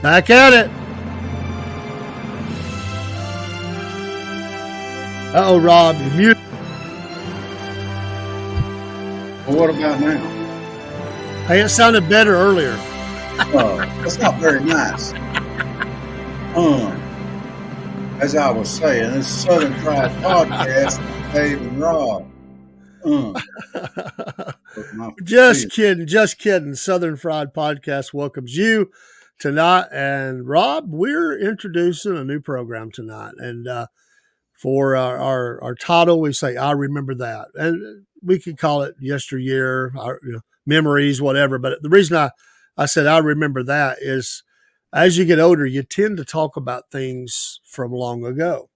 Back at it. Uh-oh, Rob, you're muted. Well, what about now? Hey, it sounded better earlier. That's not very nice. As I was saying, this is Southern Fried Podcast with Dave and Rob. Just kidding. Southern Fried Podcast welcomes you tonight. And Rob, we're introducing a new program tonight. And for our title, we say, I remember that. And we could call it yesteryear, memories, whatever. But the reason I said I remember that is as you get older, you tend to talk about things from long ago.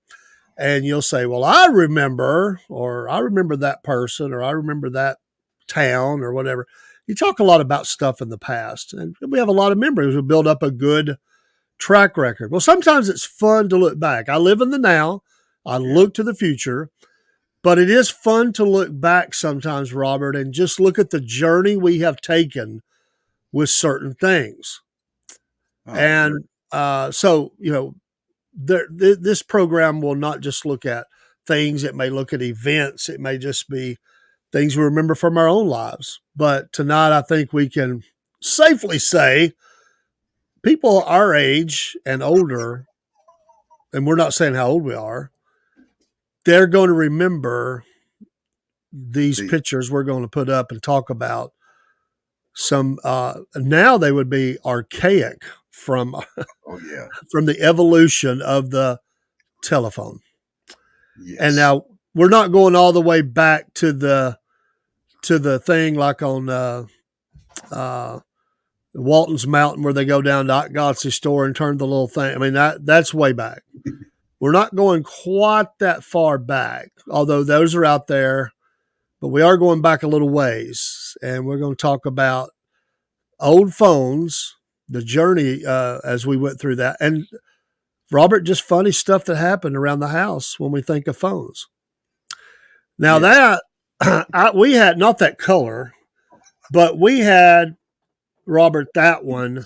And you'll say, well, I remember, or I remember that person, or I remember that town, or whatever. You talk a lot about stuff in the past, and we have a lot of memories. We build up a good track record. Well, sometimes it's fun to look back. I live in the now. I look to the future, but it is fun to look back sometimes, Robert, and just look at the journey we have taken with certain things. And so, this program will not just look at things. It may look at events. It may just be things we remember from our own lives. But tonight, I think we can safely say people our age and older, and we're not saying how old we are, they're going to remember these pictures we're going to put up and talk about. Some now they would be archaic from from the evolution of the telephone. Yes. And now we're not going all the way back to the thing like on Walton's Mountain where they go down to Otgotzy's store and turn the little thing. I mean, that's way back. We're not going quite that far back, although those are out there, but we are going back a little ways, and we're going to talk about old phones, the journey as we went through that. And Robert, just funny stuff that happened around the house when we think of phones. Now that we had not that color, but we had, Robert, that one,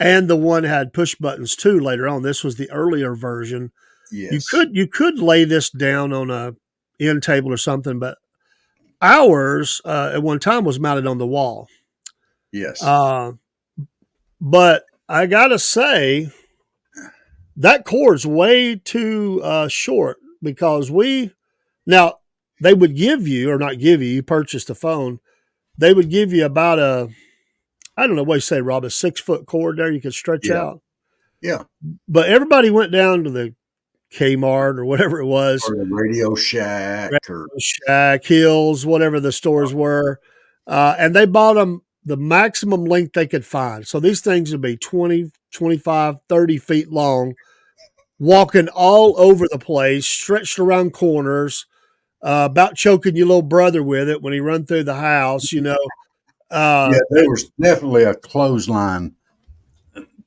and the one had push buttons too later on. This was the earlier version. Yes. You could lay this down on a end table or something, but ours at one time was mounted on the wall. Yes. But I gotta say, that cord's way too short because now they would give you, or not give you, you purchased a phone, they would give you about I don't know what you say, Rob, a 6-foot cord there you could stretch out. Yeah. But everybody went down to the Kmart or whatever it was. Or the Radio Shack. Shack, Hills, whatever the stores were. And they bought them the maximum length they could find. So these things would be 20, 25, 30 feet long, walking all over the place, stretched around corners, about choking your little brother with it when he run through the house, there was definitely a clothesline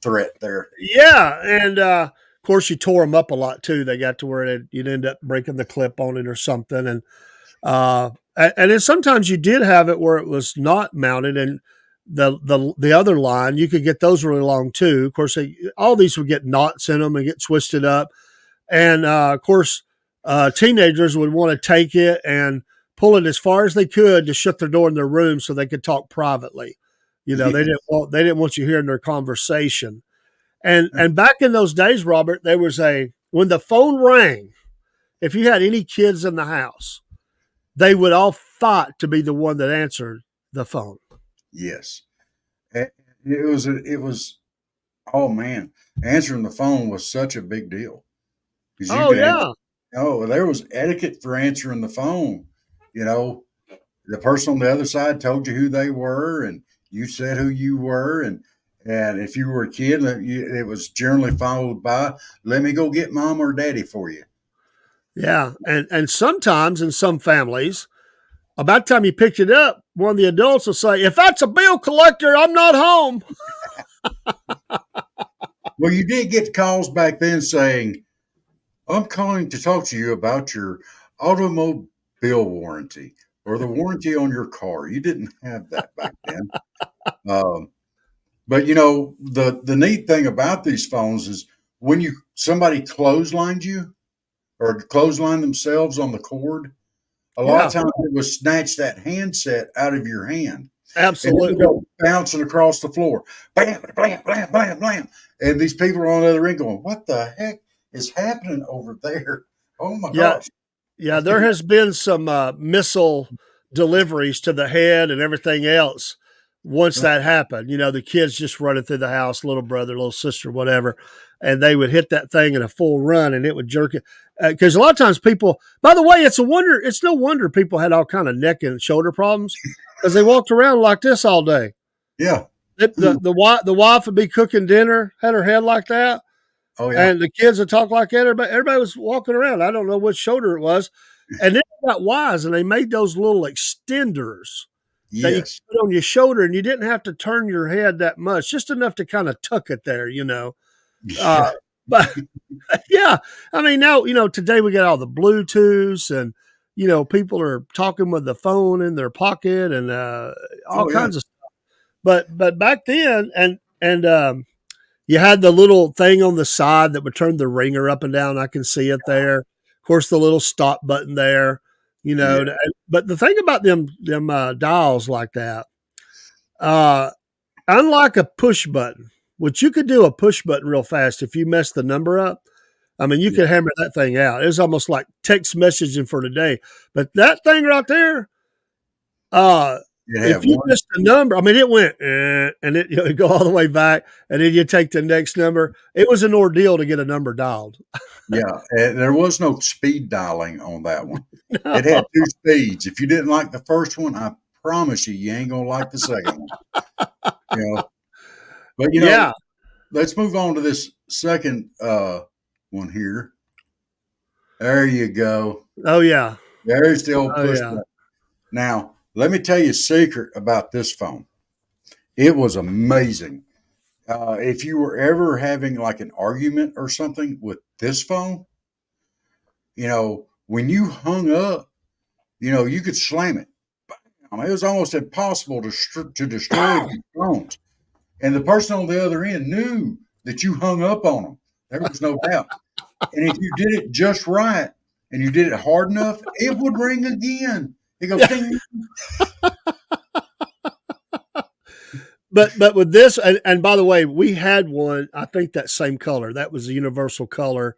threat there. Yeah, and of course you tore them up a lot too. They got to where you'd end up breaking the clip on it or something, and then sometimes you did have it where it was not mounted, and the other line you could get those really long too. Of course, all these would get knots in them and get twisted up, and of course, teenagers would want to take it and pull it as far as they could to shut their door in their room so they could talk privately. They didn't want you hearing their conversation. And back in those days, Robert, there was when the phone rang, if you had any kids in the house, they would all fight to be the one that answered the phone. Yes. It was, oh man, answering the phone was such a big deal. There was etiquette for answering the phone. The person on the other side told you who they were, and you said who you were, and if you were a kid, it was generally followed by, let me go get mom or daddy for you. Yeah, and sometimes in some families, about the time you picked it up, one of the adults will say, if that's a bill collector, I'm not home. Well, you did get calls back then saying, I'm calling to talk to you about your automobile warranty or the warranty on your car. You didn't have that back then. But the neat thing about these phones is when somebody clotheslined you or clothesline themselves on the cord, a lot of Yeah, times it would snatch that handset out of your hand and it would absolutely. go bouncing across the floor. Bam, blam, blam, blam, blam. And these people are on the other end going, what the heck is happening over there? Oh my Yeah, gosh. yeah. There has been some missile deliveries to the head and everything else. Once that happened, the kids just running through the house, little brother, little sister, whatever, and they would hit that thing in a full run, and it would jerk it. Because a lot of times people, by the way, it's a wonder. It's no wonder people had all kind of neck and shoulder problems because they walked around like this all day. Yeah. The wife would be cooking dinner, had her head like that, Oh yeah. and the kids would talk like that. Everybody was walking around. I don't know which shoulder it was, and then they got wise, and they made those little extenders that you Yes. put on your shoulder, and you didn't have to turn your head that much, just enough to kind of tuck it there. Uh, Yeah. but yeah, I mean, now, today we got all the Bluetooths and, people are talking with the phone in their pocket and all Oh yeah. kinds of stuff. But back then, and you had the little thing on the side that would turn the ringer up and down. I can see it there. Of course, the little stop button there. Yeah. But the thing about them dials like that, uh, unlike a push button, which you could do a push button real fast if you messed the number up. I mean, you Yeah. could hammer that thing out. It was almost like text messaging for today. But that thing right there, uh, You if have you one. missed the number, I mean, it went, and it'd go all the way back, and then you take the next number. It was an ordeal to get a number dialed. Yeah. There was no speed dialing on that one. It had No. two speeds. If you didn't like the first one, I promise you ain't gonna like the second one. You know. But Yeah. let's move on to this second one here. There you go. Oh, yeah. There's the old Oh, push yeah. button. Now, let me tell you a secret about this phone. It was amazing. If you were ever having like an argument or something with this phone, when you hung up, you could slam it. I mean, it was almost impossible to destroy these phones. And the person on the other end knew that you hung up on them. There was no doubt. And if you did it just right and you did it hard enough, it would ring again. It go ding. But with this, and by the way, we had one, I think that same color. That was the universal color.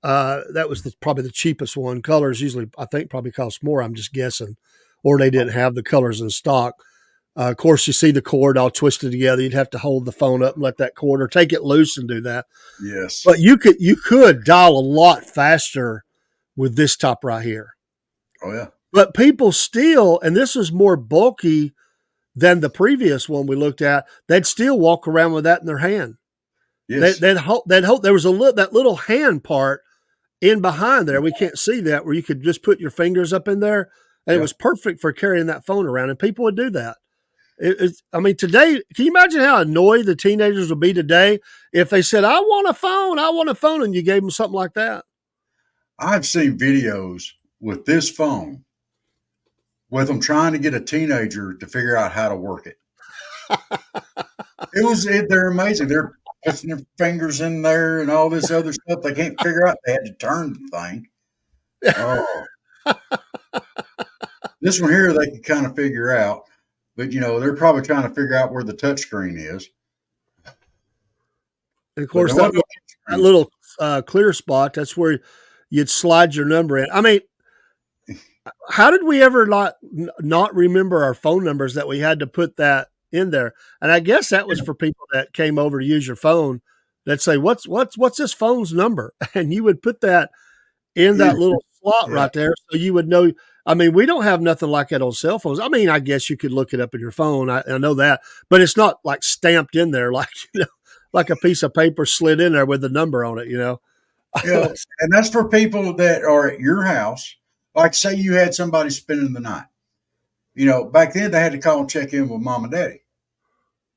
That was probably the cheapest one. Colors usually, I think, probably cost more. I'm just guessing, or they didn't have the colors in stock. Of course, you see the cord all twisted together. You'd have to hold the phone up and let that cord, or take it loose and do that. Yes. But you could dial a lot faster with this top right here. Oh yeah. But people still, and this is more bulky than the previous one we looked at. They'd still walk around with that in their hand. Yes. They'd hope there was that little hand part in behind there. We can't see that, where you could just put your fingers up in there, and it Yeah. was perfect for carrying that phone around. And people would do that. I mean, today, can you imagine how annoyed the teenagers would be today if they said, "I want a phone," and you gave them something like that? I've seen videos with this phone with them trying to get a teenager to figure out how to work it. They're amazing. They're putting their fingers in there and all this other stuff. They can't figure out. They had to turn the thing. Oh, this one here they can kind of figure out, but they're probably trying to figure out where the touch screen is. And of But course, there that was no that touchscreen. little clear spot, that's where you'd slide your number in. I mean, how did we ever not remember our phone numbers that we had to put that in there? And I guess that was for people that came over to use your phone. That say, "What's this phone's number?" And you would put that in Yeah, that little slot yeah, right there, so you would know. I mean, we don't have nothing like that on cell phones. I mean, I guess you could look it up in your phone. I know that, but it's not like stamped in there, like like a piece of paper slid in there with the number on it. and that's for people that are at your house. Like, say you had somebody spending the night. Back then they had to call and check in with mom and daddy.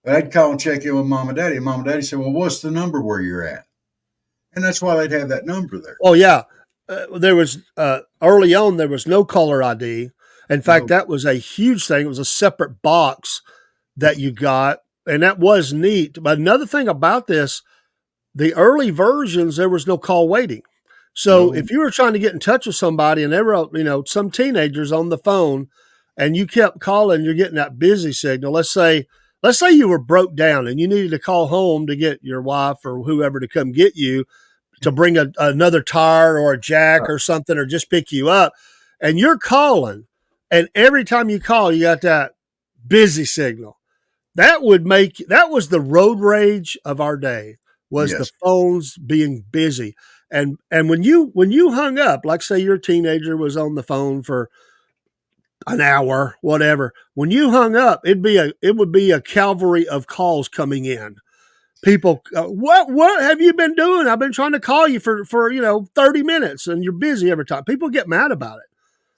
They'd call and check in with mom and daddy, and mom and daddy said, "Well, what's the number where you're at?" And that's why they'd have that number there. Oh yeah, there was early on. There was no caller ID. In fact, No, that was a huge thing. It was a separate box that you got, and that was neat. But another thing about this, the early versions, there was no call waiting. So No. if you were trying to get in touch with somebody and they were, some teenagers on the phone and you kept calling, you're getting that busy signal. Let's say you were broke down and you needed to call home to get your wife or whoever to come get you to bring another tire or a jack or something, or just pick you up. And you're calling. And every time you call, you got that busy signal. That was the road rage of our day, was the Yes. phones being busy. And when you hung up, like say your teenager was on the phone for an hour, whatever, when you hung up, it would be a cavalry of calls coming in. People, what have you been doing? I've been trying to call you for 30 minutes and you're busy every time. People get mad about it.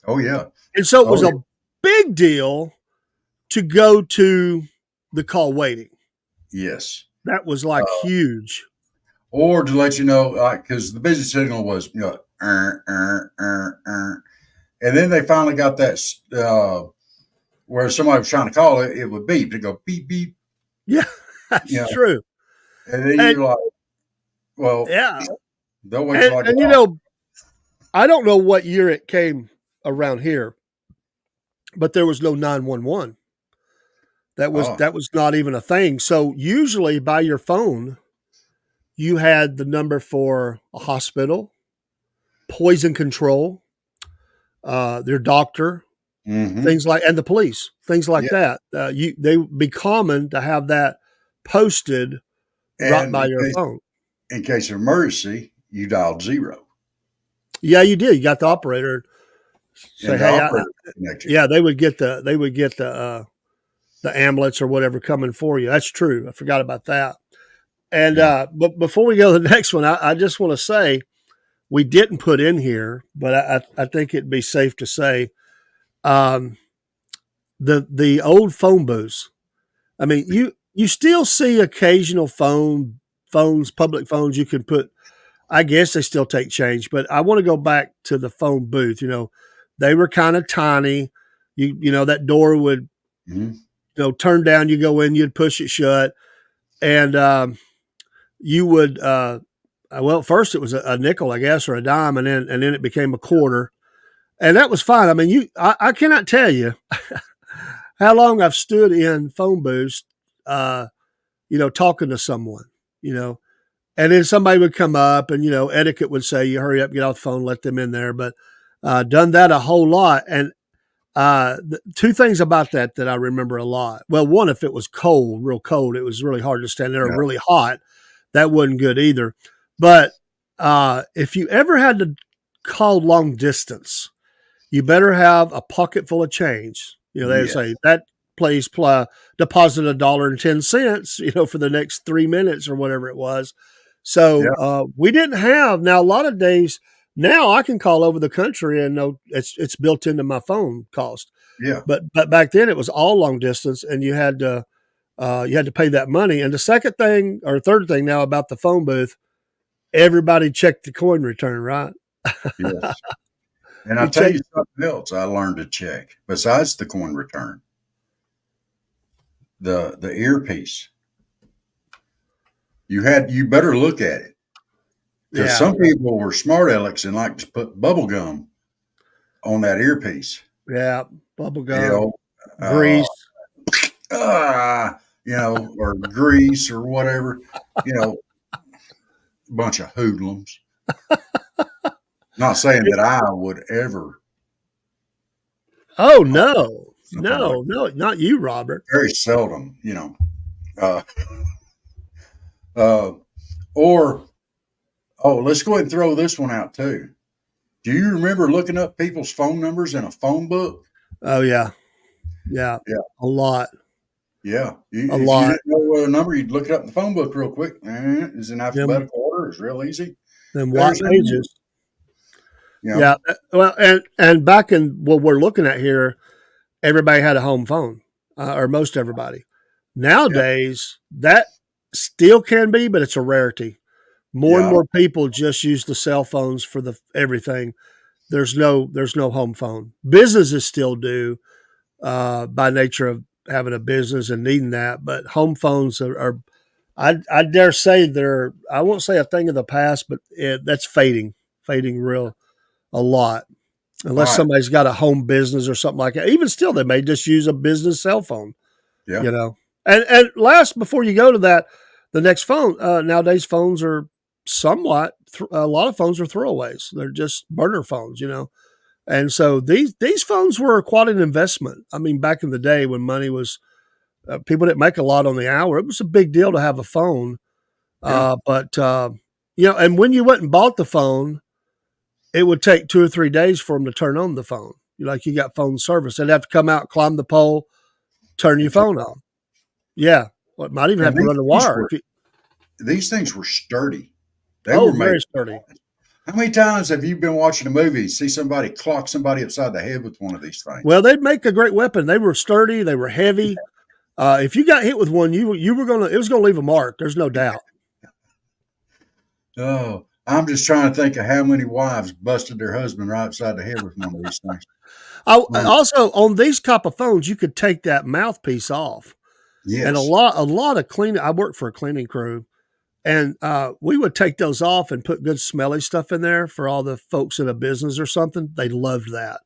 Oh yeah. And so it was Oh a big deal to go to the call waiting. yes. That was like huge. Or to let you know, because the busy signal was, and then they finally got that where somebody was trying to call it, it would beep. It go beep beep. Yeah, that's You know, true. and then And you're like, well, yeah, they'll wait till I get and off. I don't know what year it came around here, but there was no 911. That was Oh, that was not even a thing. So usually by your phone, you had the number for a hospital, poison control, their doctor, mm-hmm. things like, and the police, things like Yeah. that. They would be common to have that posted right And by your phone. in case of emergency, you dialed 0, Yeah, you did. You got the operator say, and the "Hey, operator connect you. yeah." They would get the ambulance or whatever coming for you. That's true. I forgot about that. And Yeah. but before we go to the next one, I just want to say we didn't put in here, but I think it'd be safe to say um, the old phone booths. I mean, you still see occasional phones, public phones. You can put. I guess they still take change, but I want to go back to the phone booth. They were kind of tiny. That door would Mm-hmm. turn down. You go in, you'd push it shut, and you would. Well, first it was a nickel, I guess, or a dime, and then it became a quarter, and that was fine. I mean, I cannot tell you how long I've stood in phone booths, talking to someone, you know, and then somebody would come up, and etiquette would say, "You hurry up, get off the phone, let them in there." But done that a whole lot, and two things about that I remember a lot. Well, one, if it was cold, real cold, it was really hard to stand there. Or Yeah. really hot, that wasn't good either. But if you ever had to call long distance, you better have a pocket full of change. They would Yes. say that place deposit $1.10, for the next 3 minutes or whatever it was. Yeah. So we didn't have. Now a lot of days now I can call over the country and know it's built into my phone cost. Yeah. But back then it was all long distance, and you had to pay that money. And the second thing or third thing now about the phone booth, everybody checked the coin return, right? Yes. And You I'll tell check. you something else I learned to check besides the coin return. The earpiece. You better look at it, because Yeah, some people were smart alecks and like to put bubble gum on that earpiece. yeah. Bubble You gum, know, uh, grease. or grease or whatever. You know, bunch of hoodlums. Not saying that I would ever Oh call no, something like no, not you, Robert. very seldom. Uh, uh, or let's go ahead and throw this one out too. Do you remember looking up people's phone numbers in a phone book? Oh yeah, yeah. Yeah, A lot, yeah. a If you lot. didn't know a number, you'd look it up in the phone book real quick. It's in Them alphabetical order. It's real easy. them white There's that number. pages. You know, Yeah. Well, and back in what we're looking at here, everybody had a home phone, or most everybody. yeah, Nowadays, that still can be, but it's a rarity. More and yeah, more people just use the cell phones for the everything. There's no home phone. Businesses still do, by nature of having a business and needing that. But home phones are I dare say they're, I won't say a thing of the past, but that's fading real a lot. All Unless right. somebody's got a home business or something like that. Even still, they may just use a business cell phone, Yeah. you know. And last, before you go to that, the next phone, nowadays phones are somewhat, a lot of phones are throwaways. They're just burner phones, you know. And so these phones were quite an investment. I mean, back in the day when money was, people didn't make a lot on the hour. It was a big deal to have a phone. Yeah. But you know, and when you went and bought the phone, it would take 2 or 3 days for them to turn on the phone. Like you got phone service. They'd have to come out, climb the pole, turn your And turn phone it on. Yeah. Well, it might even have And to run the wire. these things were sturdy. They Oh, were made. very sturdy. How many times have you been watching a movie, see somebody clock somebody upside the head with one of these things? Well, they'd make a great weapon. They were sturdy. They were heavy. If you got hit with one, you were gonna, it was gonna leave a mark. There's no doubt. Oh, I'm just trying to think of how many wives busted their husband right upside the head with one of these things. Also, on these type of phones, you could take that mouthpiece off, and Yes. a lot of cleaning. I worked for a cleaning crew, and we would take those off and put good smelly stuff in there for all the folks in a business or something. They loved that.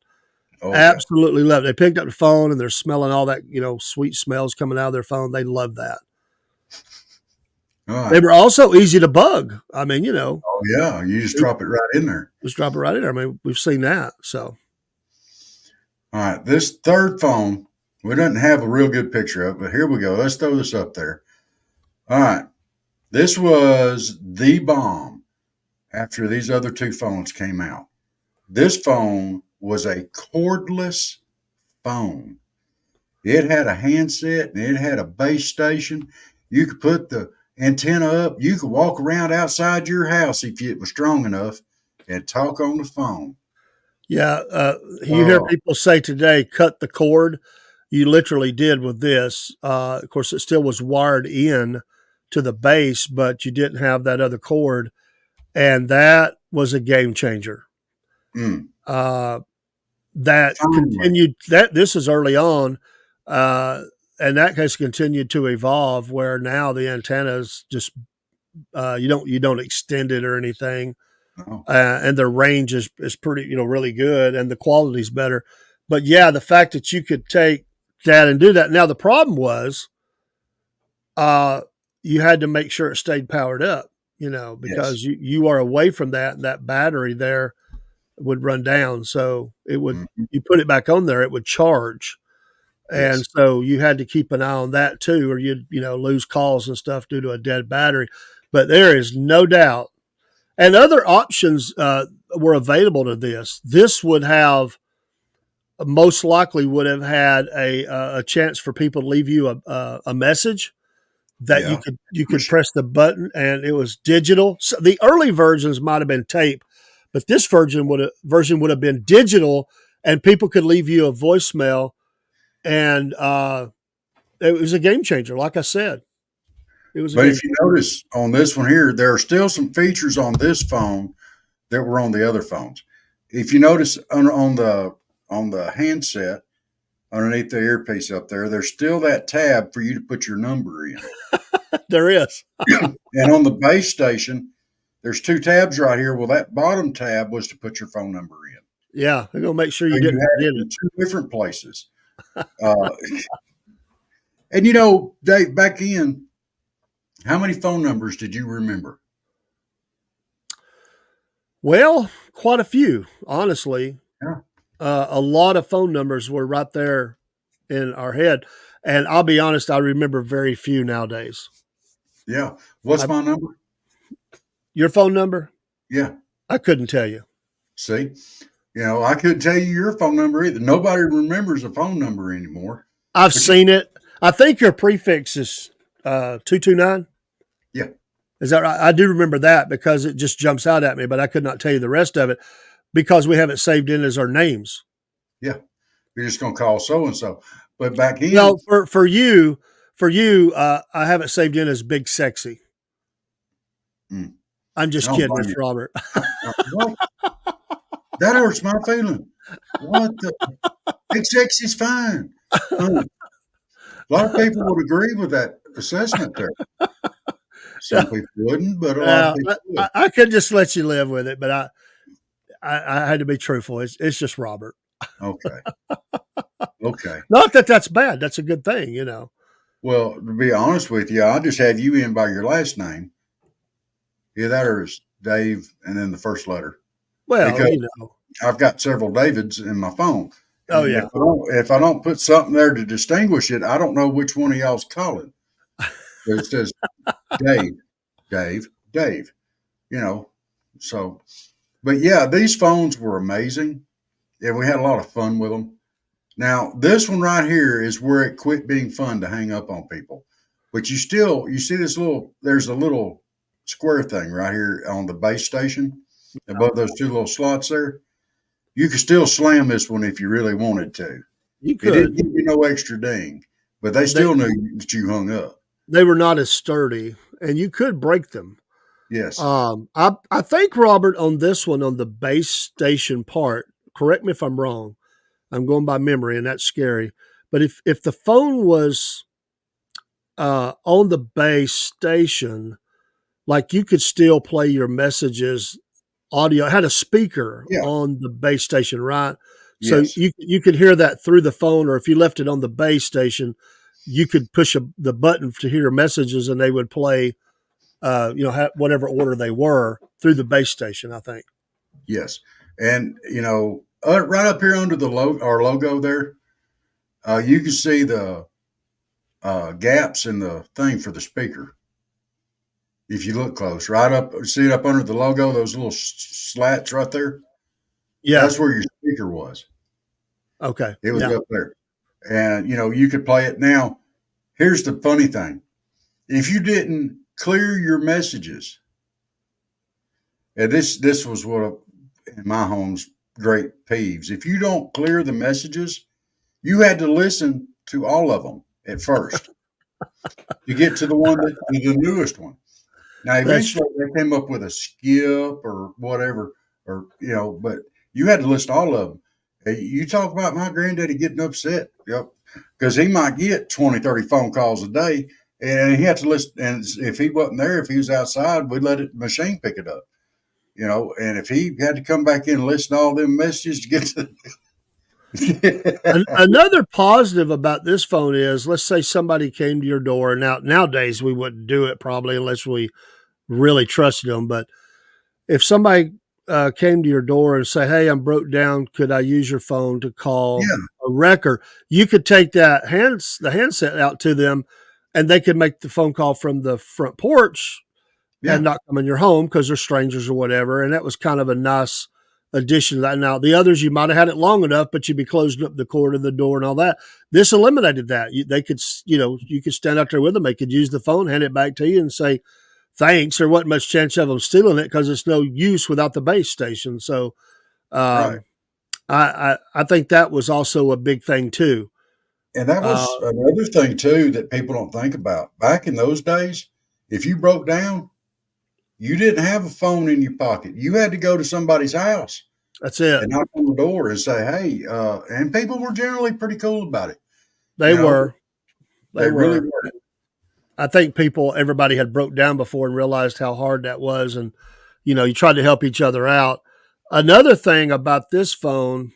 Oh yeah. Absolutely loved it. They picked up the phone and they're smelling all that, you know, sweet smells coming out of their phone. They love that. All They right. were also easy to bug. I mean, you know, Oh yeah. You just drop it right in there. just drop it right in there. I mean, we've seen that. So, All right. This third phone, we didn't have a real good picture of, but here we go. Let's throw this up there. All right. This was the bomb after these other two phones came out. This phone was a cordless phone. It had a handset and it had a base station. You could put the antenna up. You could walk around outside your house if it was strong enough and talk on the phone. yeah, you hear Oh, people say today, cut the cord. You literally did with this. Of course, it still was wired in to the base, but you didn't have that other cord. And that was a game changer. mm, Uh, that finally. continued, that this is early on, and that has continued to evolve where now the antennas just, you don't extend it or anything, Oh, and the range is pretty, you know, really good, and the quality's better. But yeah, the fact that you could take that and do that. Now the problem was, uh, you had to make sure it stayed powered up, you know, yes. because you are away from that, and that battery there would run down. So it would, Mhm. you put it back on there, it would charge. And Yes. so you had to keep an eye on that too, or you'd, you know, lose calls and stuff due to a dead battery. But there is no doubt. And other options were available to this. This would have, most likely would have had a chance for people to leave you a message that Yeah. you could Push. press the button and it was digital. So the early versions might have been tape, but this version would have been digital, and people could leave you a voicemail, and it was a game changer. Like I said, it was a But game if you notice on this one here, there are still some features on this phone that were on the other phones. If you notice on the handset underneath the earpiece up there, there's still that tab for you to put your number in. changer. There is. And on the base station, there's two tabs right here. Well, that bottom tab was to put your phone number in. Yeah, they're gonna make sure So you you didn't had forget it it. in two different places. Uh, and you know, Dave, back in, how many phone numbers did you remember? Well, quite a few, honestly. Yeah. A lot of phone numbers were right there in our head, and I'll be honest, I remember very few nowadays. Yeah. What's I, my number? your phone number? Yeah. I couldn't tell you. See, you know, I couldn't tell you your phone number either. Nobody remembers a phone number anymore. I've But you, seen it. I think your prefix is 229. yeah, Is that right? I do remember that because it just jumps out at me, but I could not tell you the rest of it because we have it saved in as our names. yeah. You're just gonna call so and so. But back in, Well, for you, I have it saved in as Big Sexy. mm, I'm I just don't kidding. blame It's you. Robert. What? That hurts my feeling. What the? Big sexy's fine. Uh, A lot of people would agree with that assessment there. Some people wouldn't, but a lot of Yeah, people would. I could just let you live with it, but I had to be truthful. It's just Robert. Okay. Okay. Not that that's bad. That's a good thing, you know. Well, to be honest with you, I just have you in by your last name. Either that or it's Dave and then the first letter. Well, Because you know. I've got several Davids in my phone. Oh And yeah. if I don't put something there to distinguish it, I don't know which one of y'all's calling. It says Dave, Dave, Dave, you know. So, but yeah, these phones were amazing. Yeah, we had a lot of fun with them. Now, this one right here is where it quit being fun to hang up on people. But you see this there's a little square thing right here on the base station above those two little slots there. You could still slam this one if you really wanted to. You It didn't could. give you no extra ding, but they They still knew that you hung up. they were not as sturdy, and you could break them. Yes. I think Robert on this one on the base station part. Correct me if I'm wrong. I'm going by memory, and that's scary. But if the phone was on the base station, like you could still play your messages audio. It had a speaker Yeah. on the base station, right? So Yes. you could hear that through the phone, or if you left it on the base station, you could push the button to hear messages, and they would play, whatever order they were through the base station. I think. Yes. And right up here under our logo there, you can see the gaps in the thing for the speaker. If you look close, right up, see it up under the logo, those little slats right there. Yeah. That's where your speaker was. Okay. It was Yeah. up there, and you could play it. Now, here's the funny thing: if you didn't clear your messages, and this was in my home's great peeves. If you don't clear the messages, you had to listen to all of them at first to get to the newest one. Now, That's eventually, they came up with a skip or whatever, but you had to list all of them. Hey, you talk about my granddaddy getting upset, yep, because he might get 20, 30 phone calls a day, and he had to list. And if he wasn't there, if he was outside, we'd let the machine pick it up, And if he had to come back in and listen to all them messages to get to, another positive about this phone is, let's say somebody came to your door. Now nowadays we wouldn't do it probably unless we really trusted them, but if somebody came to your door and say, "Hey, I'm broke down. Could I use your phone to call yeah, a wrecker?" You could take the handset out to them, and they could make the phone call from the front porch and yeah, not come in your home because they're strangers or whatever. And that was kind of a nice addition to that. Now, the others, you might have had it long enough, but you'd be closing up the cord of the door and all that. This eliminated that. They could, you could stand out there with them. They could use the phone, hand it back to you, and say thanks. There wasn't much chance of them stealing it because it's no use without the base station. So, right. um, I think that was also a big thing too. And that Uh, was another thing too that people don't think about. Back in those days, if you broke down, you didn't have a phone in your pocket. You had to go to somebody's house that's it. and knock on the door and say, "Hey," and people were generally pretty cool about it. They You know, were. They they really were. were. I think everybody had broke down before and realized how hard that was. And, you tried to help each other out. Another thing about this phone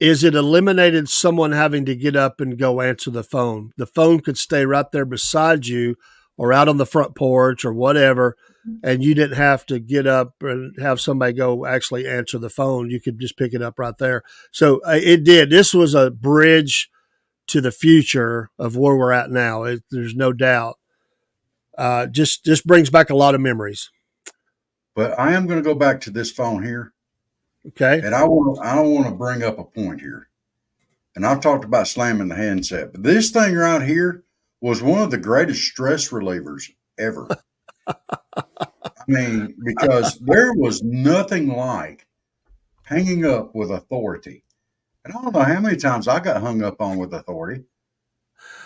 is it eliminated someone having to get up and go answer the phone. The phone could stay right there beside you or out on the front porch or whatever. And you didn't have to get up and have somebody go actually answer the phone. You could just pick it up right there. So it did. This was a bridge to the future of where we're at now. There's no doubt. Just brings back a lot of memories. But I am going to go back to this phone here, Okay. and I want to bring up a point here. And I've talked about slamming the handset, but this thing right here was one of the greatest stress relievers ever. I mean, because there was nothing like hanging up with authority. And I don't know how many times I got hung up on with authority.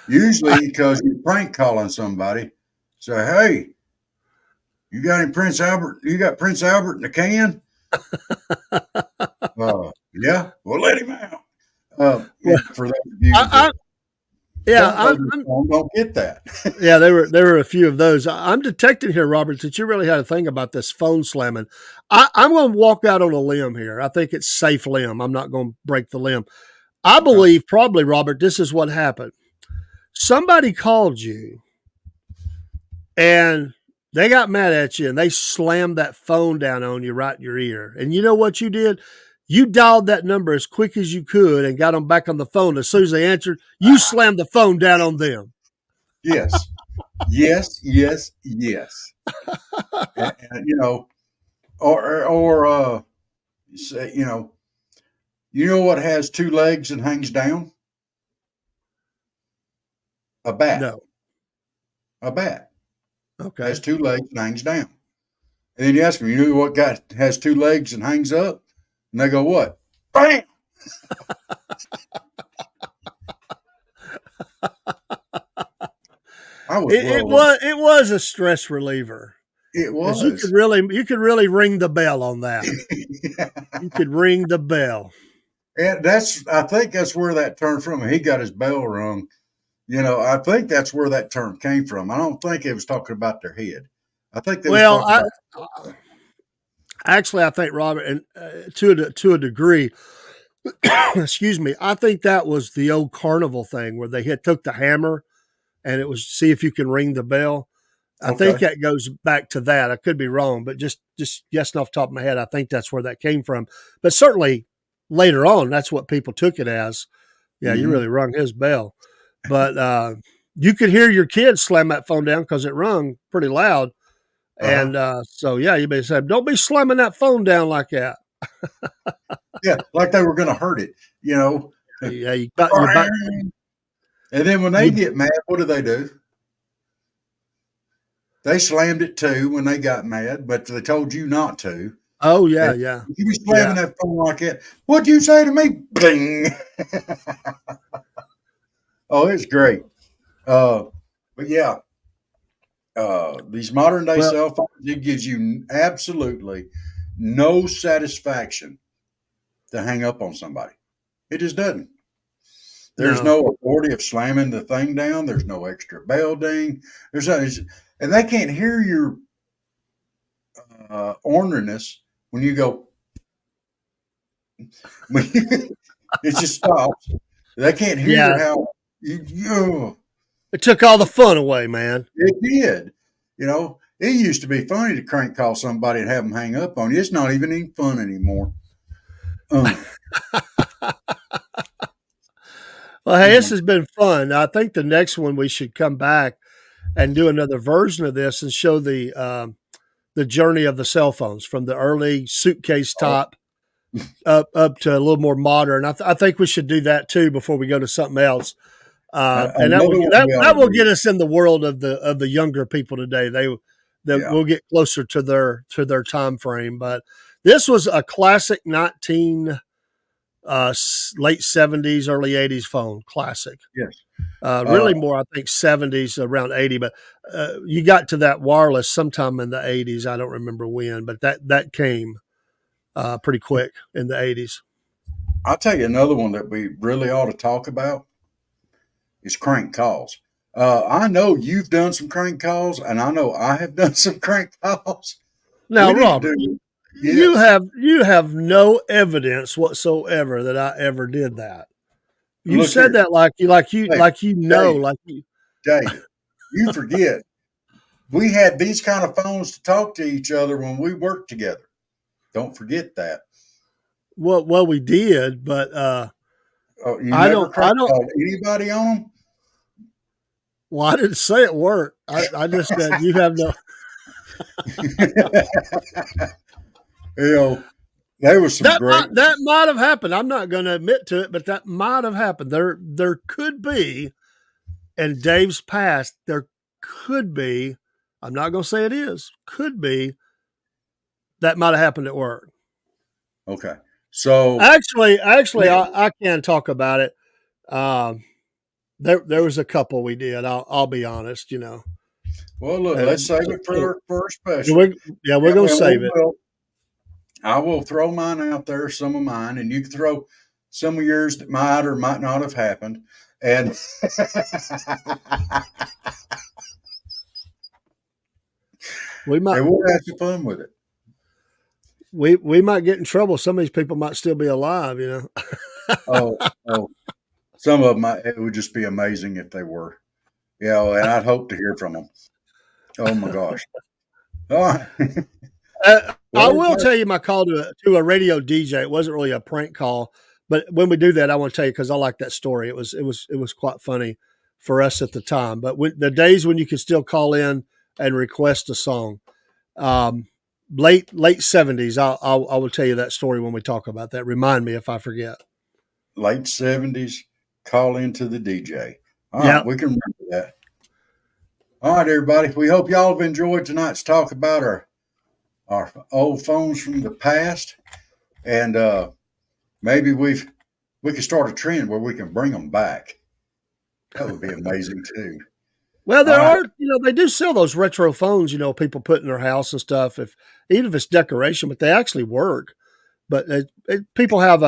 Usually because you're prank calling somebody. Say, hey, you got any Prince Albert? You got Prince Albert in the can? Yeah, well, let him out. Well, And for those of you that, I Yeah, Don't know your phone. Don't get that. yeah, there were a few of those. I'm detecting here, Robert, that you really had a thing about this phone slamming. I'm going to walk out on a limb here. I think it's safe limb. I'm not going to break the limb. I Okay. believe probably, Robert, this is what happened. Somebody called you and they got mad at you and they slammed that phone down on you right in your ear. And you know what you did? You dialed that number as quick as you could and got them back on the phone. As soon as they answered, you slammed the phone down on them. Yes. Yes. Yes. Yes. And, say, you know what has two legs and hangs down? A bat. No. A bat has Okay. two legs and hangs down. And then you ask them, you know what guy has two legs and hangs up? And they go, what? Bam! I was It well. was a stress reliever It because was. you could really ring the bell on that. You could ring the bell. And I think that's where that term from. He got his bell rung. I think that's where that term came from. I don't think it was talking about their head. I think they was Well, talking about. actually I think Robert, and to a degree, excuse me, I think that was the old carnival thing where they took the hammer and it was see if you can ring the bell. I think Okay. that goes back to that. I could be wrong, but just guessing off the top of my head, I think that's where that came from. But certainly later on, that's what people took it as. Yeah, you Mm-hmm. really rung his bell. But you could hear your kids slam that phone down because it rung pretty loud. Uh-huh. And so, yeah, you may say, don't be slamming that phone down like that. Yeah, like they were going to hurt it. Yeah, you And then when they you, get mad, what do? They slammed it too when they got mad, but they told you not to. oh, yeah, And yeah, you be yeah. slamming that phone like that. What'd you say to me? Bing. Oh, it's great. But yeah, these modern day Well, cell phones, it gives you absolutely no satisfaction to hang up on somebody. It just doesn't. There's no. no authority of slamming the thing down. There's no extra bell ding. And they can't hear your orneriness when you go. It just stops. They can't hear Yeah, how you. it took all the fun away, man. It did. It used to be funny to crank call somebody and have them hang up on you. It's not even any fun anymore. Uh, Well, hey, this mm, has been fun. I think the next one we should come back and do another version of this and show the journey of the cell phones from the early suitcase oh, top up to a little more modern. I think we should do that too before we go to something else. And another one we ought that to will do. get us in the world of the younger people today. That Yeah. will get closer to their time frame. But this was a classic 19 late 70s, early 80s phone classic. Yes. Really Uh, more, I think 70s, around 80. But you got to that wireless sometime in the 80s. I don't remember when, but that came pretty quick in the 80s. I'll tell you another one that we really ought to talk about is crank calls. I know you've done some crank calls, and I know I have done some crank calls. Now, We need to Robert, do. Yes. you have no evidence whatsoever that I ever did that. You Look said here, that Dave. Dave. like you. Dave. You forget we had these kind of phones to talk to each other when we worked together. Don't forget that. Well, we did, but Oh, you never I crank don't. called anybody on Well, I didn't say it worked. I just said you have no. them? you know, there was some great That ones. might have happened. I'm not going to admit to it, but that might have happened. There could be in Dave's past. There could be. I'm not going to say it is. Could be that might have happened at work. Okay. So, Actually, yeah, I can talk about it. Um, there was a couple we did. I'll be honest. well, look, Uh, let's save so, it so for a special. we yeah, we're And gonna we save it. will. I will throw mine out there, some of mine, and you can throw some of yours that might or might not have happened. And We might and we'll have some fun with it. we might get in trouble. Some of these people might still be alive, you know. Oh, some of them, it would just be amazing if they were. You know, and I'd hope to hear from them. Oh my gosh. All right. I Well, will tell you my call to a radio DJ. It wasn't really a prank call, but when we do that, I want to tell you because I like that story. It was quite funny for us at the time. But the days when you could still call in and request a song, um, late '70s, I will tell you that story when we talk about that. Remind me if I forget. late 70s, call into the DJ. All right, Yep. we can remember that. All right, everybody. We hope y'all have enjoyed tonight's talk about our old phones from the past. And maybe we could start a trend where we can bring them back. That would be amazing too. Well, All there right. are, they do sell those retro phones, people put in their house and stuff. Even if it's decoration, but they actually work. But people have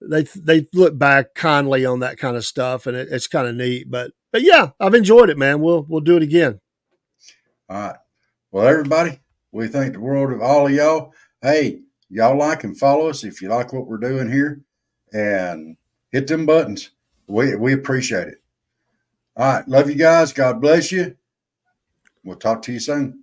they look back kindly on that kind of stuff, and it's kind of neat. But yeah, I've enjoyed it, man. We'll do it again. All right. Well, everybody, we thank the world of all of y'all. Hey, y'all like and follow us if you like what we're doing here, and hit them buttons. We appreciate it. All right. Love you guys. God bless you. We'll talk to you soon.